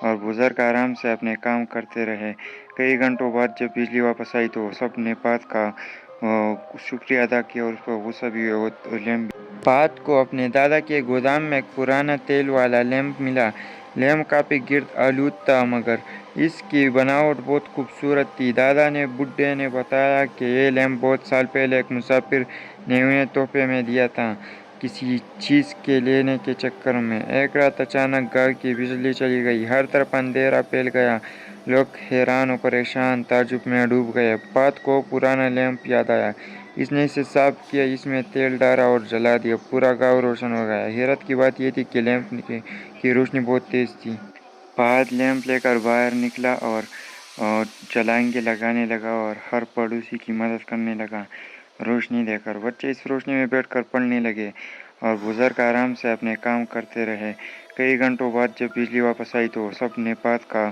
और बुजुर्ग आराम से अपने काम करते रहे। कई घंटों बाद जब बिजली वापस आई तो सबने पात का शुक्रिया अदा किया और उसपर वो सभी लैंप पात को अपने दादा के गोदाम में एक पुराना तेल वाला लैंप मिला। लैंप काफ़ी गिर्द आलूद था मगर इसकी बनावट बहुत खूबसूरत थी। दादा ने बुड्ढे ने बताया कि ये लैंप बहुत साल पहले एक मुसाफिर ने उन्हें तोहफे में दिया था किसी चीज़ के लेने के चक्कर में। एक रात अचानक घर की बिजली चली गई, हर तरफ अंधेरा फैल गया। लोग हैरान और परेशान ताज्जुब में डूब गए। पात को पुराना लैंप याद आया। इसने इसे साफ किया, इसमें तेल डाला और जला दिया। पूरा गांव रोशन हो गया। हैरत की बात यह थी कि लैंप की रोशनी बहुत तेज थी। पात लैंप लेकर बाहर निकला और छलांगे लगाने लगा और हर पड़ोसी की मदद करने लगा। रोशनी देकर बच्चे इस रोशनी में बैठकर पढ़ने लगे और बुजुर्ग आराम से अपने काम करते रहे। कई घंटों बाद जब बिजली वापस आई तो सबने पात का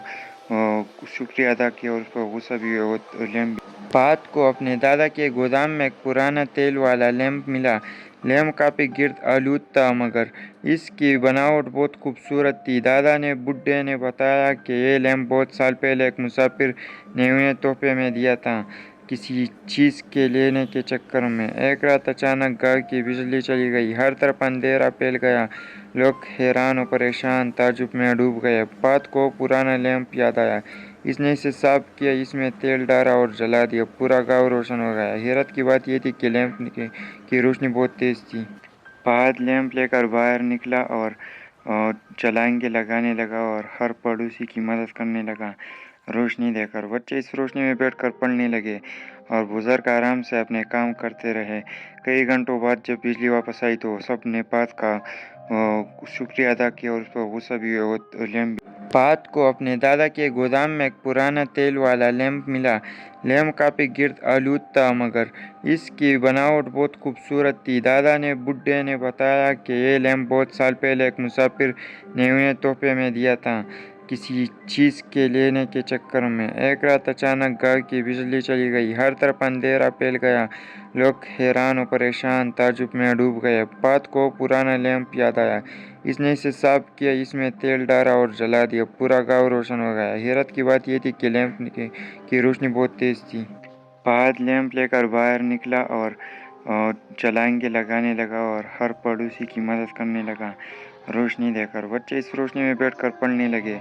शुक्रिया अदा किया और उसपर वो सभी लैंप पात को अपने दादा के गोदाम में एक पुराना तेल वाला लैंप मिला। लैंप काफ़ी गिर्द आलूद था मगर इसकी बनावट बहुत खूबसूरत थी। दादा ने बुड्ढे ने बताया कि ये लैंप बहुत साल पहले एक मुसाफिर ने उन्हें तोहफे में दिया था किसी चीज़ के लेने के चक्कर में। एक रात अचानक घर की बिजली चली गई, हर तरफ अंधेरा फैल गया। लोग हैरान और परेशान ताज्जुब में डूब गए। पात को पुराना लैंप याद आया। इसने इसे साफ किया, इसमें तेल डाला और जला दिया। पूरा गांव रोशन हो गया। हैरत की बात यह थी कि लैंप की रोशनी बहुत तेज थी। पात लैंप लेकर बाहर निकला और छलांगे लगाने लगा और हर पड़ोसी की मदद करने लगा। रोशनी देकर बच्चे इस रोशनी में बैठकर पढ़ने लगे और बुजुर्ग आराम से अपने काम करते रहे। कई घंटों बाद जब बिजली वापस आई तो सबने पात का शुक्रिया अदा किया और उसपर वो सभी लैंप पात को अपने दादा के गोदाम में एक पुराना तेल वाला लैंप मिला। लैंप काफ़ी गिर्द आलूद था मगर इसकी बनावट बहुत खूबसूरत थी। दादा ने बुड्ढे ने बताया कि ये लैंप बहुत साल पहले एक मुसाफिर ने उन्हें तोहफे में दिया था किसी चीज़ के लेने के चक्कर में। एक रात अचानक घर की बिजली चली गई, हर तरफ अंधेरा फैल गया। लोग हैरान और परेशान ताज्जुब में डूब गए। पात को पुराना लैंप याद आया। इसने इसे साफ किया, इसमें तेल डाला और जला दिया। पूरा गांव रोशन हो गया। हैरत की बात यह थी कि लैंप की रोशनी बहुत तेज थी। पात लैंप लेकर बाहर निकला और छलांगे लगाने लगा और हर पड़ोसी की मदद करने लगा। रोशनी देकर बच्चे इस रोशनी में बैठकर पढ़ने लगे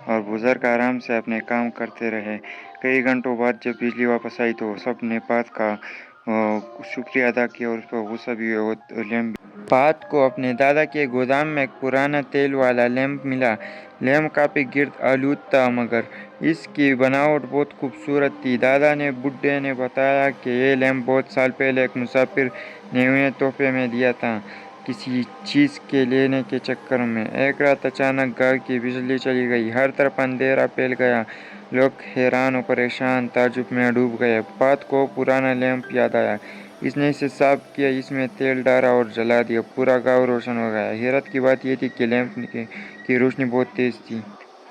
और बुजुर्ग आराम से अपने काम करते रहे। कई घंटों बाद जब बिजली वापस आई तो सबने पात का शुक्रिया अदा किया और उसपर वो सभी लैंप पात को अपने दादा के गोदाम में एक पुराना तेल वाला लैंप मिला। लैंप काफ़ी गिर्द आलूद था मगर इसकी बनावट बहुत खूबसूरत थी। दादा ने बुड्ढे ने बताया कि ये लैंप बहुत साल पहले एक मुसाफिर ने उन्हें तोहफे में दिया था, किसी चीज़ के लेने के चक्कर में। एक रात अचानक घर की बिजली चली गई, हर तरफ अंधेरा फैल गया। लोग हैरान और परेशान ताज्जुब में डूब गए। बात को पुराना लैंप याद आया। इसने इसे साफ किया, इसमें तेल डाला और जला दिया। पूरा गांव रोशन हो गया। हैरत की बात यह थी कि लैंप की रोशनी बहुत तेज थी।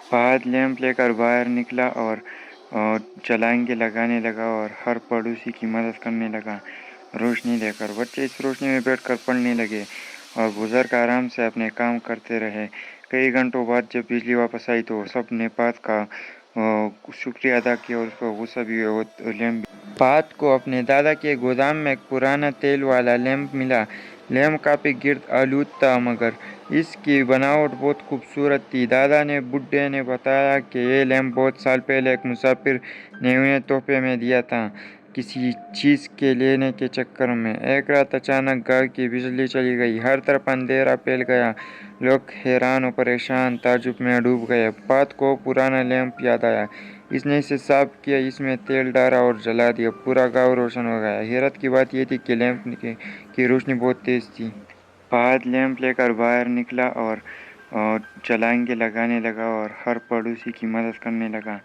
फहद लैंप लेकर बाहर निकला और छलांगे लगाने लगा और हर पड़ोसी की मदद करने लगा। रोशनी देकर बच्चे इस रोशनी में बैठकर पढ़ने लगे और बुजुर्ग आराम से अपने काम करते रहे। कई घंटों बाद जब बिजली वापस आई तो सब ने बात का शुक्रिया अदा किया और उसका गुस्सा भी हुआ। और लैंप बात को अपने दादा के गोदाम में एक पुराना तेल वाला लैंप मिला। लैंप काफ़ी गिर्द आलूद था, मगर इसकी बनावट बहुत खूबसूरत थी। दादा ने बुड्ढे ने बताया कि ये लैंप बहुत साल पहले एक मुसाफिर ने उन्हें तोहफे में दिया था, किसी चीज़ के लेने के चक्कर में। एक रात अचानक घर की बिजली चली गई, हर तरफ अंधेरा फैल गया। लोग हैरान और परेशान ताज्जुब में डूब गए। बात को पुराना लैंप याद आया। इसने इसे साफ किया, इसमें तेल डाला और जला दिया। पूरा गांव रोशन हो गया। हैरत की बात यह थी कि लैंप की रोशनी बहुत तेज थी। फहद लैंप लेकर बाहर निकला और छलांगे लगाने लगा और हर पड़ोसी की मदद करने लगा।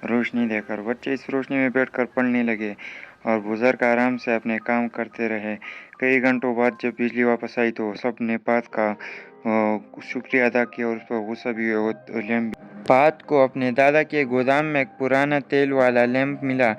रोशनी देकर बच्चे इस रोशनी में बैठकर पढ़ने लगे और बुजुर्ग आराम से अपने काम करते रहे। कई घंटों बाद जब बिजली वापस आई तो सब ने बात का शुक्रिया अदा किया और उसका गुस्सा भी हुआ। और लैंप बात को अपने दादा के गोदाम में एक पुराना तेल वाला लैंप मिला।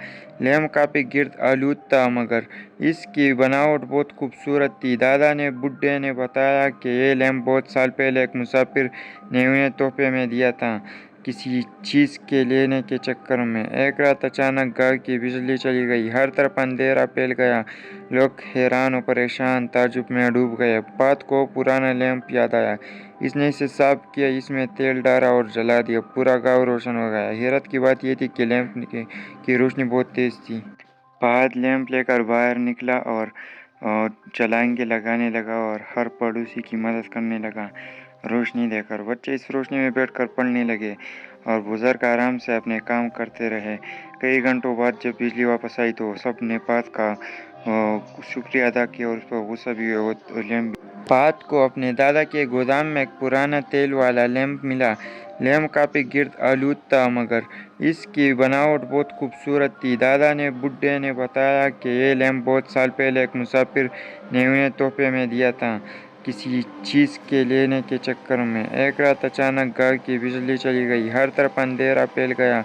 लैंप काफ़ी गिर्द आलूद था, मगर इसकी बनावट बहुत खूबसूरत थी। दादा ने बुड्ढे ने बताया कि ये लैंप बहुत साल पहले एक मुसाफिर ने उन्हें तोहफे में दिया था, किसी चीज़ के लेने के चक्कर में। एक रात अचानक घर की बिजली चली गई, हर तरफ अंधेरा फैल गया। लोग हैरान और परेशान ताज्जुब में डूब गए। बात को पुराना लैंप याद आया। इसने इसे साफ किया, इसमें तेल डाला और जला दिया। पूरा गांव रोशन हो गया। हैरत की बात यह थी कि लैंप की रोशनी बहुत तेज थी। फहद लैंप लेकर बाहर निकला और छलांगे लगाने लगा और हर पड़ोसी की मदद करने लगा। रोशनी देकर बच्चे इस रोशनी में बैठकर पढ़ने लगे और बुजुर्ग आराम से अपने काम करते रहे। कई घंटों बाद जब बिजली वापस आई तो सब ने बात का शुक्रिया अदा किया और उसका गुस्सा भी हुआ। और लैंप बात को अपने दादा के गोदाम में एक पुराना तेल वाला लैंप मिला। लैंप काफ़ी गिर्द आलूद था, मगर इसकी बनावट बहुत खूबसूरत थी। दादा ने बुड्ढे ने बताया कि ये लैंप बहुत साल पहले एक मुसाफिर ने उन्हें तोहफे में दिया था, किसी चीज़ के लेने के चक्कर में। एक रात अचानक घर की बिजली चली गई, हर तरफ अंधेरा फैल गया।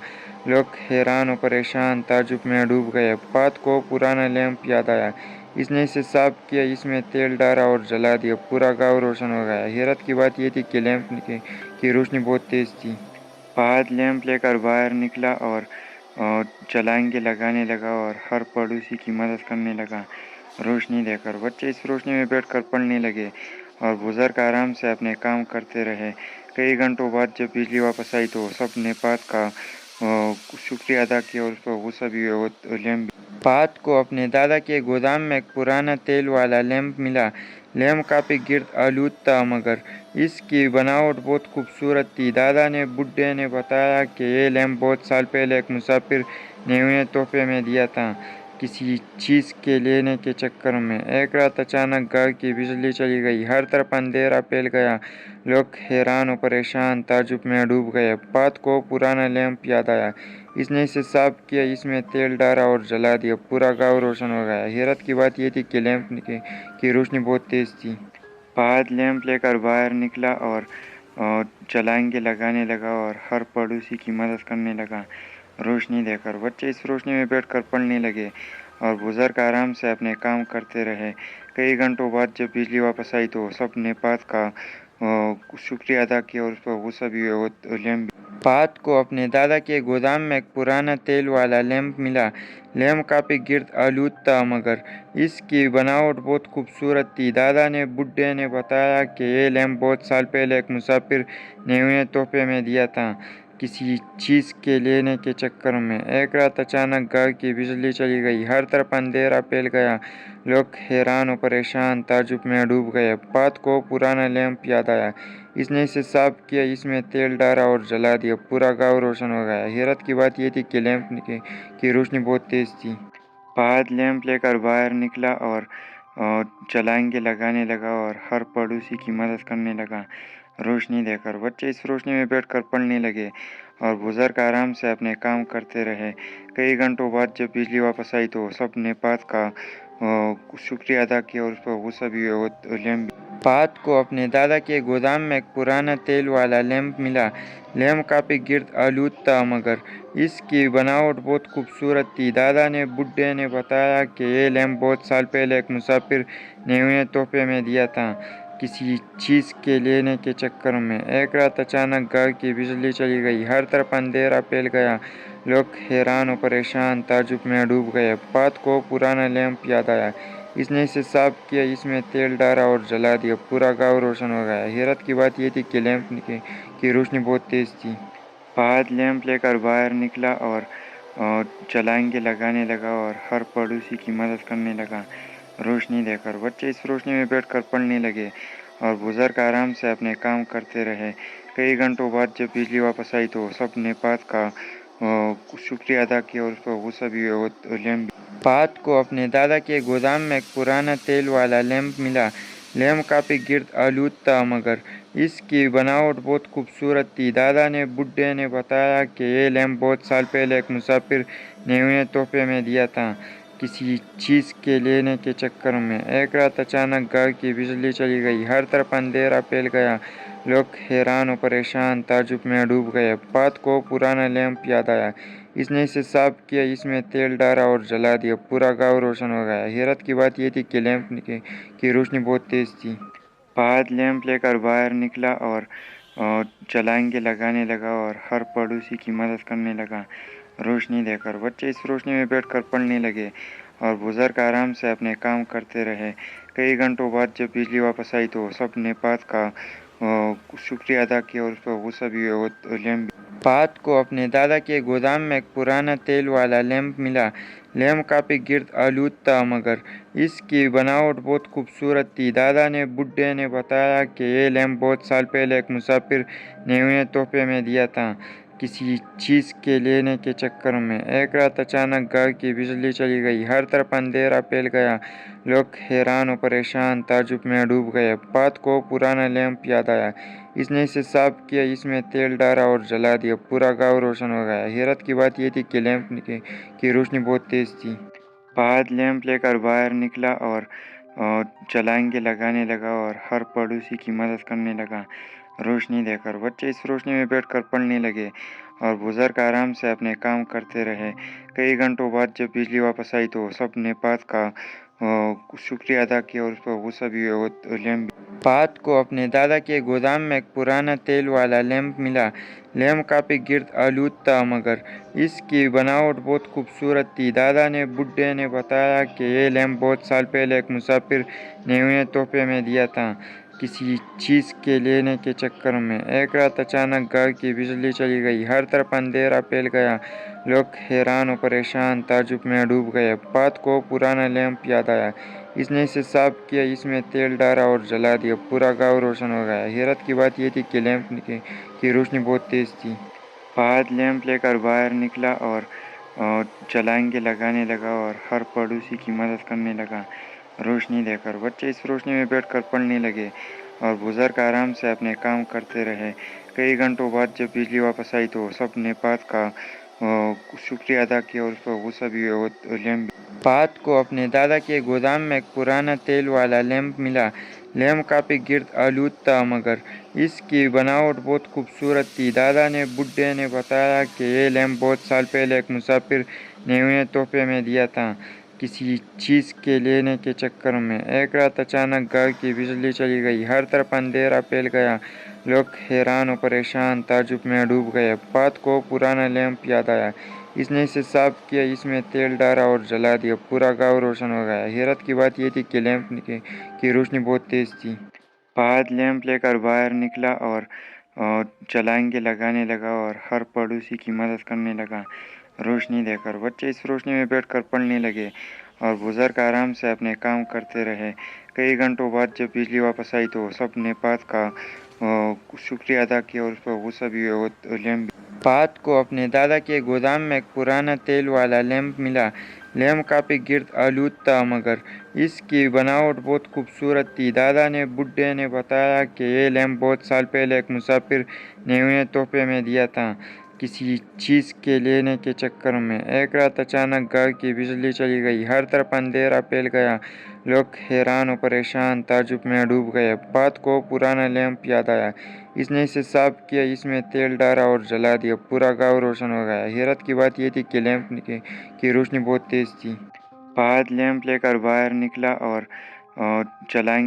लोग हैरान और परेशान ताज्जुब में डूब गए। बात को पुराना लैंप याद आया। इसने इसे साफ किया, इसमें तेल डाला और जला दिया। पूरा गांव रोशन हो गया। हैरत की बात यह थी कि लैंप की रोशनी बहुत तेज थी। फहद लैंप लेकर बाहर निकला और छलांगे लगाने लगा और हर पड़ोसी की मदद करने लगा। रोशनी देकर बच्चे इस रोशनी में बैठकर पढ़ने लगे और बुजुर्ग आराम से अपने काम करते रहे। कई घंटों बाद जब बिजली वापस आई तो सब ने बात का शुक्रिया अदा किया और उसका गुस्सा भी हुआ। और लैंप बात को अपने दादा के गोदाम में एक पुराना तेल वाला लैंप मिला। लैंप काफ़ी गिर्द आलूद था, मगर इसकी बनावट बहुत खूबसूरत थी। दादा ने बुड्ढे ने बताया कि ये लैंप बहुत साल पहले एक मुसाफिर ने उन्हें तोहफे में दिया था, किसी चीज़ के लेने के चक्कर में। एक रात अचानक घर की बिजली चली गई, हर तरफ अंधेरा फैल गया। लोग हैरान और परेशान ताज्जुब में डूब गए। बात को पुराना लैंप याद आया। इसने इसे साफ किया, इसमें तेल डाला और जला दिया। पूरा गांव रोशन हो गया। हैरत की बात यह थी कि लैंप की रोशनी बहुत तेज थी। फहद लैंप लेकर बाहर निकला और छलांगे लगाने लगा और हर पड़ोसी की मदद करने लगा। रोशनी देकर बच्चे इस रोशनी में बैठकर पढ़ने लगे और बुजुर्ग आराम से अपने काम करते रहे। कई घंटों बाद जब बिजली वापस आई तो सब ने बात का शुक्रिया अदा किया और उसका गुस्सा भी हुआ। और लैंप बात को अपने दादा के गोदाम में एक पुराना तेल वाला लैंप मिला। लैंप काफ़ी गिर्द आलूद था, मगर इसकी बनावट बहुत खूबसूरत थी। दादा ने बुड्ढे ने बताया कि ये लैंप बहुत साल पहले एक मुसाफिर ने उन्हें तोहफे में दिया था, किसी चीज़ के लेने के चक्कर में। एक रात अचानक घर की बिजली चली गई, हर तरफ अंधेरा फैल गया। लोग हैरान और परेशान ताज्जुब में डूब गए। बात को पुराना लैंप याद आया। इसने इसे साफ किया, इसमें तेल डाला और जला दिया। पूरा गांव रोशन हो गया। हैरत की बात यह थी कि लैंप की रोशनी बहुत तेज थी। फहद लैंप लेकर बाहर निकला और छलांगे लगाने लगा और हर पड़ोसी की मदद करने लगा। रोशनी देखकर बच्चे इस रोशनी में बैठकर पढ़ने लगे और बुजुर्ग आराम से अपने काम करते रहे। कई घंटों बाद जब बिजली वापस आई तो सबने बात का शुक्रिया अदा किया और उस पर गुस्सा भी हुआ। लैंप फहद को अपने दादा के गोदाम में एक पुराना तेल वाला लैंप मिला। लैंप काफ़ी गिर्द आलूद था, मगर इसकी बनावट बहुत खूबसूरत थी। दादा ने बुड्ढे ने बताया कि ये लैंप बहुत साल पहले एक मुसाफिर ने उन्हें तोहफे में दिया था, किसी चीज़ के लेने के चक्कर में। एक रात अचानक घर की बिजली चली गई, हर तरफ अंधेरा फैल गया। लोग हैरान और परेशान ताज्जुब में डूब गए। बात को पुराना लैंप याद आया। इसने इसे साफ किया, इसमें तेल डाला और जला दिया। पूरा गांव रोशन हो गया। हैरत की बात यह थी कि लैंप की रोशनी बहुत तेज थी। फहद लैंप लेकर बाहर निकला और छलांगे लगाने लगा और हर पड़ोसी की मदद करने लगा। रोशनी देखकर बच्चे इस रोशनी में बैठकर पढ़ने लगे और बुजुर्ग आराम से अपने काम करते रहे। कई घंटों बाद जब बिजली वापस आई तो सबने बात का शुक्रिया अदा किया और उस पर गुस्सा भी हुआ। लैंप फहद को अपने दादा के गोदाम में एक पुराना तेल वाला लैंप मिला। लैंप काफ़ी गिर्द आलूद था, मगर इसकी बनावट बहुत खूबसूरत थी। दादा ने बुड्ढे ने बताया कि ये लैंप बहुत साल पहले एक मुसाफिर ने उन्हें तोहफे में दिया था, किसी चीज़ के लेने के चक्कर में। एक रात अचानक घर की बिजली चली गई, हर तरफ अंधेरा फैल गया। लोग हैरान और परेशान ताज्जुब में डूब गए। बात को पुराना लैंप याद आया। इसने इसे साफ किया, इसमें तेल डाला और जला दिया। पूरा गांव रोशन हो गया। हैरत की बात यह थी कि लैंप की रोशनी बहुत तेज थी। फहद लैंप लेकर बाहर निकला और छलांगे लगाने लगा और हर पड़ोसी की मदद करने लगा। रोशनी देखकर बच्चे इस रोशनी में बैठकर पढ़ने लगे और बुजुर्ग आराम से अपने काम करते रहे। कई घंटों बाद जब बिजली वापस आई तो सबने बात का शुक्रिया अदा किया और उस पर गुस्सा भी हुआ। लैंप फहद को अपने दादा के गोदाम में एक पुराना तेल वाला लैंप मिला। लैंप काफ़ी गिर्द आलूद था, मगर इसकी बनावट बहुत खूबसूरत थी। दादा ने बुड्ढे ने बताया कि ये लैंप बहुत साल पहले एक मुसाफिर ने उन्हें तोहफे में दिया था, किसी चीज़ के लेने के चक्कर में। एक रात अचानक घर की बिजली चली गई, हर तरफ अंधेरा फैल गया। लोग हैरान और परेशान ताज्जुब में डूब गए। बात को पुराना लैंप याद आया। इसने इसे साफ किया, इसमें तेल डाला और जला दिया। पूरा गांव रोशन हो गया। हैरत की बात यह थी कि लैंप की रोशनी बहुत तेज थी। फहद लैंप लेकर बाहर निकला और छलांगे लगाने लगा और हर पड़ोसी की मदद करने लगा। रोशनी देखकर बच्चे इस रोशनी में बैठकर पढ़ने लगे और बुजुर्ग आराम से अपने काम करते रहे। कई घंटों बाद जब बिजली वापस आई तो सबने बात का शुक्रिया अदा किया और उस पर गुस्सा भी हुआ। लैंप फहद को अपने दादा के गोदाम में एक पुराना तेल वाला लैंप मिला। लैंप काफ़ी गिर्द आलूद था, मगर इसकी बनावट बहुत खूबसूरत थी। दादा ने बुड्ढे ने बताया कि ये लैंप बहुत साल पहले एक मुसाफिर ने उन्हें तोहफे में दिया था, किसी चीज़ के लेने के चक्कर में। एक रात अचानक घर की बिजली चली गई, हर तरफ अंधेरा फैल गया। लोग हैरान और परेशान ताज्जुब में डूब गए। बात को पुराना लैंप याद आया। इसने इसे साफ किया, इसमें तेल डाला और जला दिया। पूरा गांव रोशन हो गया। हैरत की बात यह थी कि लैंप की रोशनी बहुत तेज थी। फहद लैंप लेकर बाहर निकला और छलांगे लगाने लगा और हर पड़ोसी की मदद करने लगा। रोशनी देखकर बच्चे इस रोशनी में बैठकर पढ़ने लगे और बुजुर्ग आराम से अपने काम करते रहे। कई घंटों बाद जब बिजली वापस आई तो सबने बात का शुक्रिया अदा किया और उस पर गुस्सा भी हुआ। लैंप फहद को अपने दादा के गोदाम में एक पुराना तेल वाला लैंप मिला। लैंप काफ़ी गिर्द आलूद था, मगर इसकी बनावट बहुत खूबसूरत थी। दादा ने बुड्ढे ने बताया कि ये लैंप बहुत साल पहले एक मुसाफिर ने उन्हें तोहफे में दिया था, किसी चीज़ के लेने के चक्कर में। एक रात अचानक घर की बिजली चली गई, हर तरफ अंधेरा फैल गया। लोग हैरान और परेशान ताज्जुब में डूब गए। बात को पुराना लैंप याद आया। इसने इसे साफ किया, इसमें तेल डाला और जला दिया। पूरा गांव रोशन हो गया। हैरत की बात यह थी कि लैंप की रोशनी बहुत तेज थी। फहद लैंप लेकर बाहर निकला और छलांगे लगाने लगा और हर पड़ोसी की मदद करने लगा। रोशनी देखकर बच्चे इस रोशनी में बैठकर पढ़ने लगे और बुजुर्ग आराम से अपने काम करते रहे। कई घंटों बाद जब बिजली वापस आई तो सब ने पात का शुक्रिया अदा किया और उस पर गुस्सा भी हुआ। और लैम्प पात को अपने दादा के गोदाम में एक पुराना तेल वाला लैंप मिला। लैंप काफ़ी गिर्द आलूद था मगर इसकी बनावट बहुत खूबसूरत थी। दादा ने बुढ़े ने बताया कि ये लैंप बहुत साल पहले एक मुसाफिर ने उन्हें तोहफे में दिया था, किसी चीज़ के लेने के चक्कर में। एक रात अचानक गांव की बिजली चली गई, हर तरफ अंधेरा फैल गया। लोग हैरान और परेशान ताज्जुब में डूब गए। बात को पुराना लैंप याद आया। इसने इसे साफ किया, इसमें तेल डाला और जला दिया। पूरा गांव रोशन हो गया। हैरत की बात यह थी कि लैंप की रोशनी बहुत तेज थी। बाद लैंप लेकर बाहर निकला और चलाएंगे